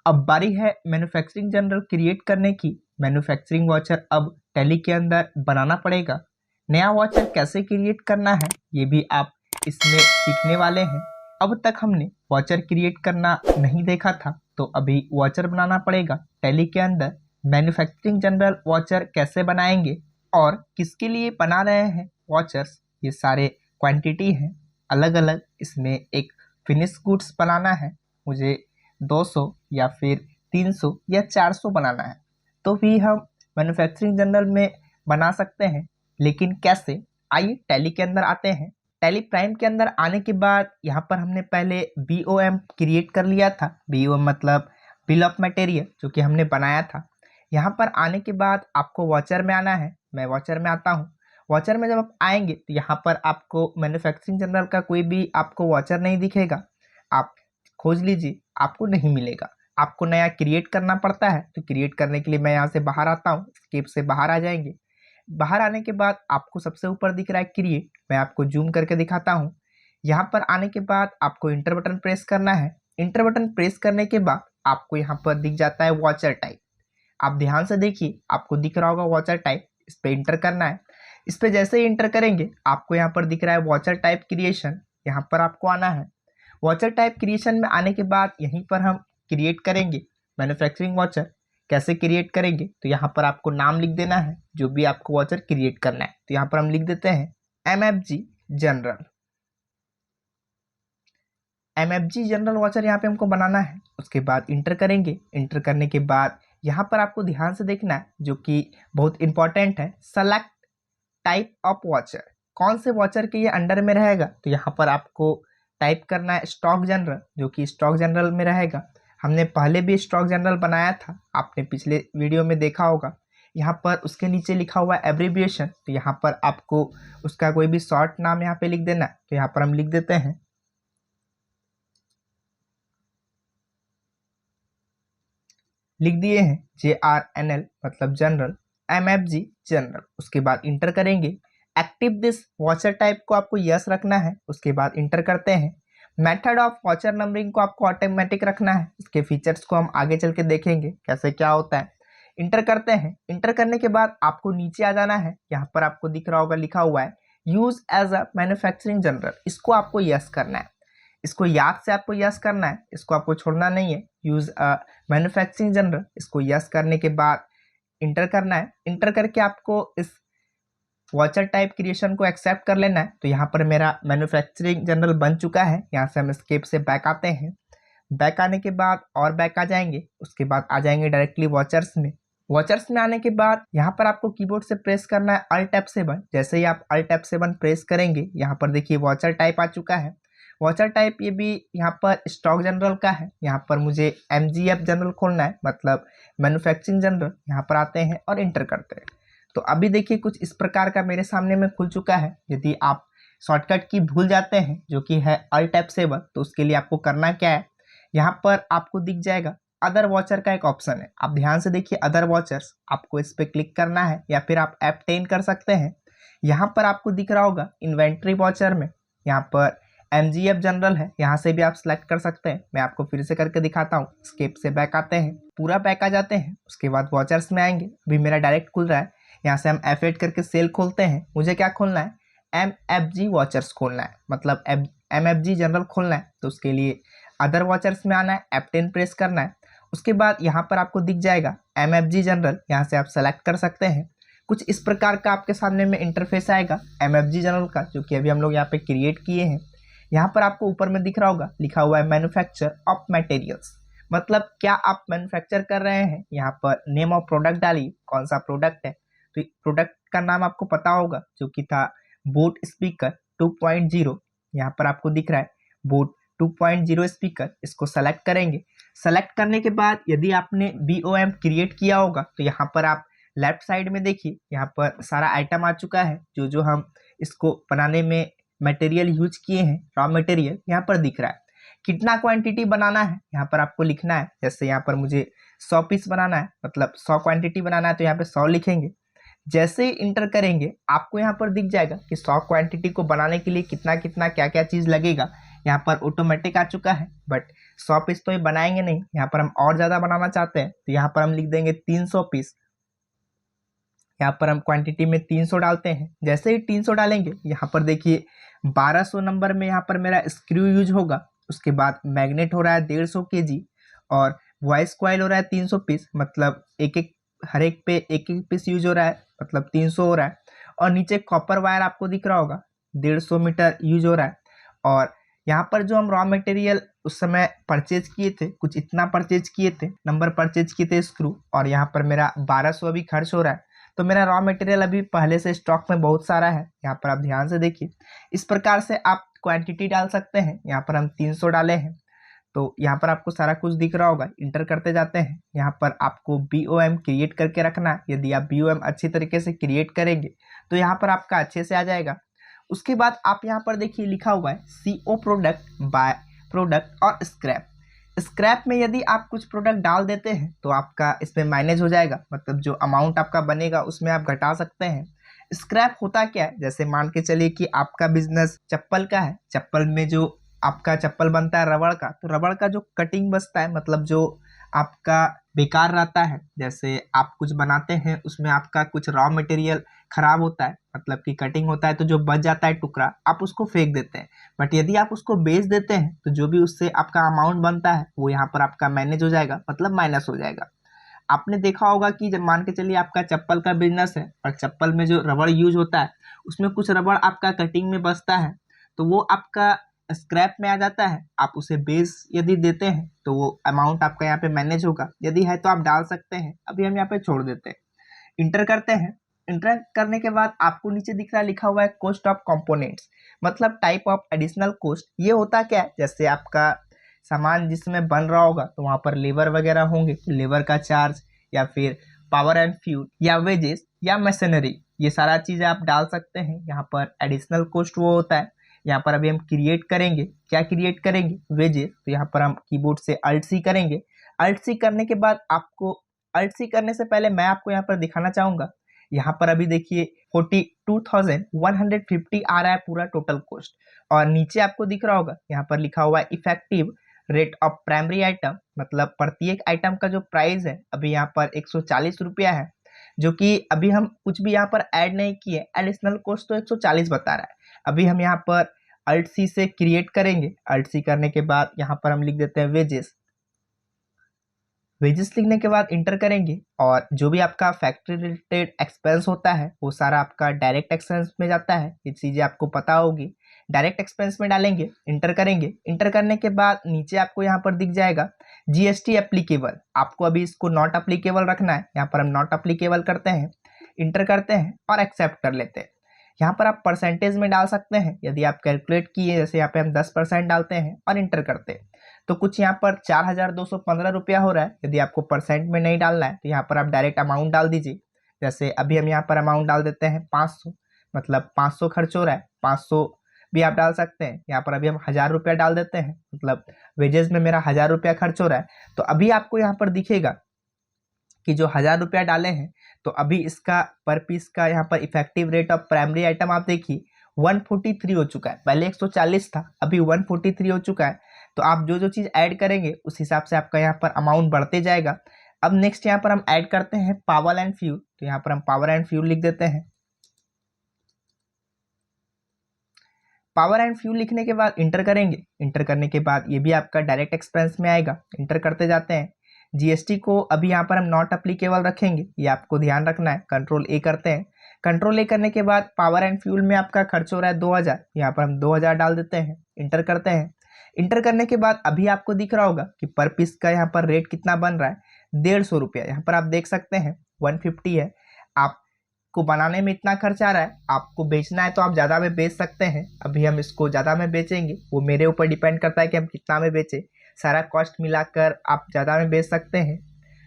अब बारी है मैन्युफैक्चरिंग जनरल क्रिएट करने की। मैन्युफैक्चरिंग वाउचर अब टैली के अंदर बनाना पड़ेगा। नया वाउचर कैसे क्रिएट करना है ये भी आप इसमें सीखने वाले हैं। अब तक हमने वाउचर क्रिएट करना नहीं देखा था, तो अभी वाउचर बनाना पड़ेगा टैली के अंदर। मैन्युफैक्चरिंग जनरल वाउचर कैसे बनाएंगे और किसके लिए बना रहे हैं वाउचर्स, ये सारे क्वांटिटी हैं अलग अलग। इसमें एक फिनिश गुड्स बनाना है, मुझे 200 या फिर 300 या 400 बनाना है, तो भी हम मैन्युफैक्चरिंग जनरल में बना सकते हैं। लेकिन कैसे, आइए टैली के अंदर आते हैं। टैली प्राइम के अंदर आने के बाद यहाँ पर हमने पहले BOM क्रिएट कर लिया था। BOM मतलब बिल ऑफ मटेरियल, जो कि हमने बनाया था। यहाँ पर आने के बाद आपको वाउचर में आना है। मैं वाउचर में आता हूँ। वाउचर में जब आप आएंगे तो यहाँ पर आपको मैन्युफैक्चरिंग जनरल का कोई भी आपको वाउचर नहीं दिखेगा। आप खोज लीजिए, आपको नहीं मिलेगा। आपको नया क्रिएट करना पड़ता है। तो क्रिएट करने के लिए मैं यहाँ से बाहर आता हूँ, स्केप से बाहर आ जाएंगे। बाहर आने के बाद आपको सबसे ऊपर दिख रहा है क्रिएट। मैं आपको जूम करके दिखाता हूँ। यहाँ पर आने के बाद आपको इंटर बटन प्रेस करना है। इंटर बटन प्रेस करने के बाद आपको यहाँ पर दिख जाता है वाउचर टाइप। आप ध्यान से देखिए, आपको दिख रहा होगा वाउचर टाइप, इस पर इंटर करना है। इस पर जैसे ही इंटर करेंगे आपको यहाँ पर दिख रहा है वाउचर टाइप क्रिएशन, यहाँ पर आपको आना है। वाउचर टाइप क्रिएशन में आने के बाद यहीं पर हम क्रिएट करेंगे मैन्युफैक्चरिंग वाउचर। कैसे क्रिएट करेंगे, तो यहाँ पर आपको नाम लिख देना है जो भी आपको वाउचर क्रिएट करना है। तो यहाँ पर हम लिख देते हैं MFG general. MFG general voucher यहाँ पे हमको बनाना है। उसके बाद इंटर करेंगे। इंटर करने के बाद यहाँ पर आपको ध्यान से देखना है, जो कि बहुत इंपॉर्टेंट है, सेलेक्ट टाइप ऑफ वाउचर। कौन से वाउचर के ये अंडर में रहेगा, तो यहाँ पर आपको टाइप करना है स्टॉक जनरल, जो कि स्टॉक जनरल में रहेगा। हमने पहले भी स्टॉक जनरल बनाया था, आपने पिछले वीडियो में देखा होगा। यहाँ पर उसके नीचे लिखा हुआ है एब्रीविएशन, तो यहाँ पर आपको उसका कोई भी शॉर्ट नाम यहाँ पे लिख देना है। तो यहाँ पर हम लिख देते हैं लिख दिए हैं JRNL मतलब जनरल, MFG जनरल। उसके बाद इंटर करेंगे। एक्टिव दिस वाउचर टाइप को आपको यस रखना है। उसके बाद इंटर करते हैं। मेथड ऑफ वाउचर नंबरिंग को आपको ऑटोमेटिक रखना है। इसके फीचर्स को हम आगे चल के देखेंगे कैसे क्या होता है। इंटर करते हैं। इंटर करने के बाद आपको नीचे आ जाना है। यहाँ पर आपको दिख रहा होगा लिखा हुआ है use as a manufacturing general, इसको आपको यस करना है। इसको याद से आपको यस करना है, इसको आपको छोड़ना नहीं है। यूज अ मैन्युफैक्चरिंग जनरल, इसको यस करने के बाद इंटर करना है। इंटर करके आपको इस वाउचर टाइप क्रिएशन को एक्सेप्ट कर लेना है। तो यहाँ पर मेरा मैन्युफैक्चरिंग जनरल बन चुका है। यहाँ से हम स्केप से बैक आते हैं। बैक आने के बाद और बैक आ जाएंगे। उसके बाद आ जाएंगे डायरेक्टली वाउचर्स में। वाउचर्स में आने के बाद यहाँ पर आपको कीबोर्ड से प्रेस करना है Alt F7। जैसे ही आप Alt F7 प्रेस करेंगे, यहाँ पर देखिए वाउचर टाइप आ चुका है। वाउचर टाइप ये भी यहाँ पर स्टॉक जनरल का है। यहाँ पर मुझे MGF जनरल खोलना है, मतलब मैन्युफैक्चरिंग जनरल। यहाँ पर आते हैं और इंटर करते हैं। तो अभी देखिए कुछ इस प्रकार का मेरे सामने में खुल चुका है। यदि आप शॉर्टकट की भूल जाते हैं, जो कि है Alt F7, तो उसके लिए आपको करना क्या है, यहाँ पर आपको दिख जाएगा अदर वाउचर का एक ऑप्शन है। आप ध्यान से देखिए अदर वाउचर्स, आपको इस पर क्लिक करना है या फिर आप F10 कर सकते हैं। यहाँ पर आपको दिख रहा होगा इन्वेंट्री वाउचर में यहाँ पर MGF जनरल है, यहाँ से भी आप सिलेक्ट कर सकते हैं। मैं आपको फिर से करके दिखाता हूँ। स्केप से बैक आते हैं, पूरा बैक आ जाते हैं। उसके बाद वाउचर्स में आएंगे। अभी मेरा डायरेक्ट खुल रहा है। यहाँ से हम F8 करके सेल खोलते हैं। मुझे क्या खोलना है, MFG वाउचर्स खोलना है, मतलब MFG जनरल खोलना है। तो उसके लिए अदर वाउचर्स में आना है, F10 प्रेस करना है। उसके बाद यहाँ पर आपको दिख जाएगा MFG जनरल, यहाँ से आप सेलेक्ट कर सकते हैं। कुछ इस प्रकार का आपके सामने में इंटरफेस आएगा MFG जनरल का, जो कि अभी हम लोग यहाँ पे क्रिएट किए हैं। यहाँ पर आपको ऊपर में दिख रहा होगा लिखा हुआ है मैन्युफैक्चर ऑफ मटेरियल्स, मतलब क्या आप मैन्युफैक्चर कर रहे हैं। यहाँ पर नेम ऑफ प्रोडक्ट डालिए, कौन सा प्रोडक्ट है। तो प्रोडक्ट का नाम आपको पता होगा, जो कि था बोट स्पीकर 2.0। यहाँ पर आपको दिख रहा है बोट 2.0 स्पीकर। इसको सेलेक्ट करेंगे। सेलेक्ट करने के बाद यदि आपने BOM क्रिएट किया होगा, तो यहाँ पर आप लेफ्ट साइड में देखिए, यहाँ पर सारा आइटम आ चुका है। जो हम इसको बनाने में मटेरियल यूज किए हैं, रॉ मटेरियल यहाँ पर दिख रहा है। कितना क्वांटिटी बनाना है यहाँ पर आपको लिखना है। जैसे यहाँ पर मुझे 100 पीस बनाना है, मतलब 100 क्वांटिटी बनाना है, तो यहाँ पे 100 लिखेंगे। जैसे ही इंटर करेंगे आपको यहाँ पर दिख जाएगा कि 100 क्वांटिटी को बनाने के लिए कितना कितना क्या क्या चीज़ लगेगा, यहाँ पर ऑटोमेटिक आ चुका है, बट 100 पीस तो ये बनाएंगे नहीं, यहाँ पर हम और ज़्यादा बनाना चाहते हैं तो यहाँ पर हम लिख देंगे 300 पीस। यहाँ पर हम क्वांटिटी में 300 डालते हैं। जैसे ही 300 डालेंगे यहाँ पर देखिए 1200 नंबर में यहाँ पर मेरा स्क्रू यूज होगा। उसके बाद मैग्नेट हो रहा है 150 kg और वॉइस कॉइल हो रहा है 300 पीस, मतलब हर एक पे एक एक पीस यूज हो रहा है, मतलब 300 हो रहा है। और नीचे कॉपर वायर आपको दिख रहा होगा 150 मीटर यूज हो रहा है। और यहाँ पर जो हम रॉ मटेरियल उस समय परचेज किए थे, कुछ इतना परचेज किए थे, नंबर परचेज किए थे स्क्रू, और यहाँ पर मेरा 1200 अभी खर्च हो रहा है। तो मेरा रॉ मटेरियल अभी पहले से स्टॉक में बहुत सारा है, यहाँ पर आप ध्यान से देखिए। इस प्रकार से आप क्वांटिटी डाल सकते हैं। यहाँ पर हम 300 डाले हैं तो यहाँ पर आपको सारा कुछ दिख रहा होगा। इंटर करते जाते हैं। यहाँ पर आपको BOM क्रिएट करके रखना है। यदि आप BOM अच्छी तरीके से क्रिएट करेंगे तो यहाँ पर आपका अच्छे से आ जाएगा। उसके बाद आप यहाँ पर देखिए लिखा हुआ है CO प्रोडक्ट, बाय प्रोडक्ट और स्क्रैप। स्क्रैप में यदि आप कुछ प्रोडक्ट डाल देते हैं तो आपका इसमें माइनस हो जाएगा, मतलब जो अमाउंट आपका बनेगा उसमें आप घटा सकते हैं। स्क्रैप होता क्या है, जैसे मान के चलिए कि आपका बिजनेस चप्पल का है, चप्पल में जो आपका चप्पल बनता है रबड़ का, तो रबड़ का जो कटिंग बचता है, मतलब जो आपका बेकार रहता है, जैसे आप कुछ बनाते हैं उसमें आपका कुछ रॉ मटेरियल खराब होता है, मतलब कि कटिंग होता है, तो जो बच जाता है टुकड़ा आप उसको फेंक देते हैं। बट यदि आप उसको बेच देते हैं तो जो भी उससे आपका अमाउंट बनता है वो यहाँ पर आपका मैनेज हो जाएगा, मतलब माइनस हो जाएगा। आपने देखा होगा कि जब मान के चलिए आपका चप्पल का बिजनेस है और चप्पल में जो रबड़ यूज होता है उसमें कुछ रबड़ आपका कटिंग में बचता है, तो वो आपका स्क्रैप में आ जाता है। आप उसे बेच यदि देते हैं तो वो अमाउंट आपका यहाँ पे मैनेज होगा। यदि है तो आप डाल सकते हैं, अभी हम यहाँ पे छोड़ देते हैं। इंटर करते हैं। इंटर करने के बाद आपको नीचे दिख रहा है लिखा हुआ है कॉस्ट ऑफ कंपोनेंट्स, मतलब टाइप ऑफ एडिशनल कॉस्ट। ये होता क्या है, जैसे आपका सामान जिसमें बन रहा होगा तो वहाँ पर लेबर वगैरह होंगे, लेबर का चार्ज या फिर पावर एंड फ्यूल या वेजेस या मशीनरी, ये सारा चीज़ आप डाल सकते हैं। यहाँ पर एडिशनल कॉस्ट वो होता है। यहाँ पर अभी हम क्रिएट करेंगे, क्या क्रिएट करेंगे, वेजेस। तो यहाँ पर हम कीबोर्ड से Alt C करेंगे। Alt C करने के बाद आपको Alt C करने से पहले मैं आपको यहाँ पर दिखाना चाहूँगा। यहाँ पर अभी देखिए 42,150 आ रहा है पूरा टोटल कॉस्ट, और नीचे आपको दिख रहा होगा यहाँ पर लिखा हुआ है effective rate of primary item, मतलब प्रत्येक आइटम का जो प्राइस है अभी यहाँ पर 140 रुपया है, जो कि अभी हम कुछ भी यहाँ पर ऐड नहीं किए। एडिशनल कॉस्ट तो 140 बता रहा है। अभी हम यहाँ पर Alt C से क्रिएट करेंगे। Alt C करने के बाद यहाँ पर हम लिख देते हैं वेजेस। वेजेस लिखने के बाद इंटर करेंगे, और जो भी आपका फैक्ट्री रिलेटेड एक्सपेंस होता है वो सारा आपका डायरेक्ट एक्सपेंस में जाता है। ये चीज़ें आपको पता होगी। डायरेक्ट एक्सपेंस में डालेंगे, इंटर करेंगे। इंटर करने के बाद नीचे आपको यहाँ पर दिख जाएगा GST एप्लीकेबल। आपको अभी इसको नॉट एप्लीकेबल रखना है। यहाँ पर हम नॉट एप्लीकेबल करते हैं, इंटर करते हैं और एक्सेप्ट कर लेते हैं। यहाँ पर आप परसेंटेज में डाल सकते हैं यदि आप कैलकुलेट किए, जैसे यहाँ पे हम 10% डालते हैं और इंटर करते हैं तो कुछ यहाँ पर 4,215 रुपया हो रहा है। यदि आपको परसेंट में नहीं डालना है तो यहाँ पर आप डायरेक्ट अमाउंट डाल दीजिए। जैसे अभी हम यहाँ पर अमाउंट डाल देते हैं 500, मतलब 500 खर्च हो रहा है, 500 भी आप डाल सकते हैं। यहाँ पर अभी हम 1,000 रुपया डाल देते हैं, मतलब वेजेस में मेरा 1,000 रुपया खर्च हो रहा है। तो अभी आपको यहाँ पर दिखेगा कि जो 1,000 रुपया डाले हैं तो अभी इसका पर पीस का यहाँ पर effective rate of primary item आप देखिए 143 हो चुका है। पहले 140 था, अभी 143 हो चुका है। तो आप जो जो चीज़ ऐड करेंगे उस हिसाब से आपका यहाँ पर अमाउंट बढ़ते जाएगा। अब नेक्स्ट यहाँ पर हम ऐड करते हैं पावर एंड फ्यूल। तो यहाँ पर हम पावर एंड फ्यूल लिख देते हैं। पावर एंड फ्यूल लिखने के बाद इंटर करेंगे। इंटर करने के बाद ये भी आपका डायरेक्ट एक्सपेंस में आएगा। इंटर करते जाते हैं। GST को अभी यहाँ पर हम नॉट अप्लीकेबल रखेंगे, ये आपको ध्यान रखना है। कंट्रोल A करते हैं। कंट्रोल A करने के बाद पावर एंड फ्यूल में आपका खर्च हो रहा है 2,000, यहाँ पर हम 2,000 डाल देते हैं। इंटर करते हैं। इंटर करने के बाद अभी आपको दिख रहा होगा कि पर पीस का यहाँ पर रेट कितना बन रहा है, 150 रुपया। यहाँ पर आप देख सकते हैं 150 है। आपको बनाने में इतना खर्च आ रहा है, आपको बेचना है तो आप ज़्यादा में बेच सकते हैं। अभी हम इसको ज़्यादा में बेचेंगे, वो मेरे ऊपर डिपेंड करता है कि हम कितना में बेचें। सारा कॉस्ट मिलाकर आप ज़्यादा में बेच सकते हैं।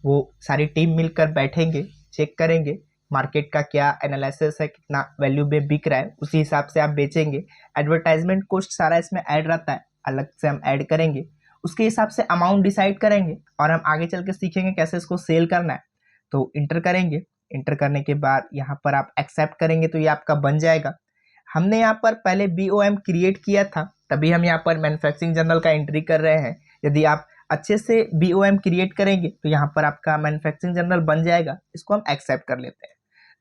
वो सारी टीम मिलकर बैठेंगे, चेक करेंगे मार्केट का क्या एनालिसिस है, कितना वैल्यू में बिक रहा है, उसी हिसाब से आप बेचेंगे। एडवर्टाइजमेंट कॉस्ट सारा इसमें ऐड रहता है, अलग से हम ऐड करेंगे। उसके हिसाब से अमाउंट डिसाइड करेंगे और हम आगे चल के सीखेंगे कैसे इसको सेल करना है। तो इंटर करेंगे। इंटर करने के बाद यहाँ पर आप एक्सेप्ट करेंगे तो ये आपका बन जाएगा। हमने यहाँ पर पहले BOM क्रिएट किया था, तभी हम यहाँ पर मैन्युफैक्चरिंग जर्नल का एंट्री कर रहे हैं। यदि आप अच्छे से BOM क्रिएट करेंगे तो यहाँ पर आपका मैन्युफैक्चरिंग जर्नल बन जाएगा, इसको हम एक्सेप्ट कर लेते हैं।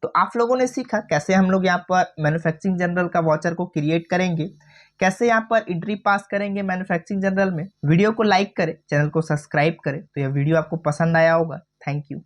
तो आप लोगों ने सीखा कैसे हम लोग यहाँ पर मैन्युफैक्चरिंग जर्नल का वाउचर को क्रिएट करेंगे, कैसे यहाँ पर एंट्री पास करेंगे मैन्युफैक्चरिंग जर्नल में। वीडियो को लाइक करें, चैनल को सब्सक्राइब करें। तो यह वीडियो आपको पसंद आया होगा। Thank you.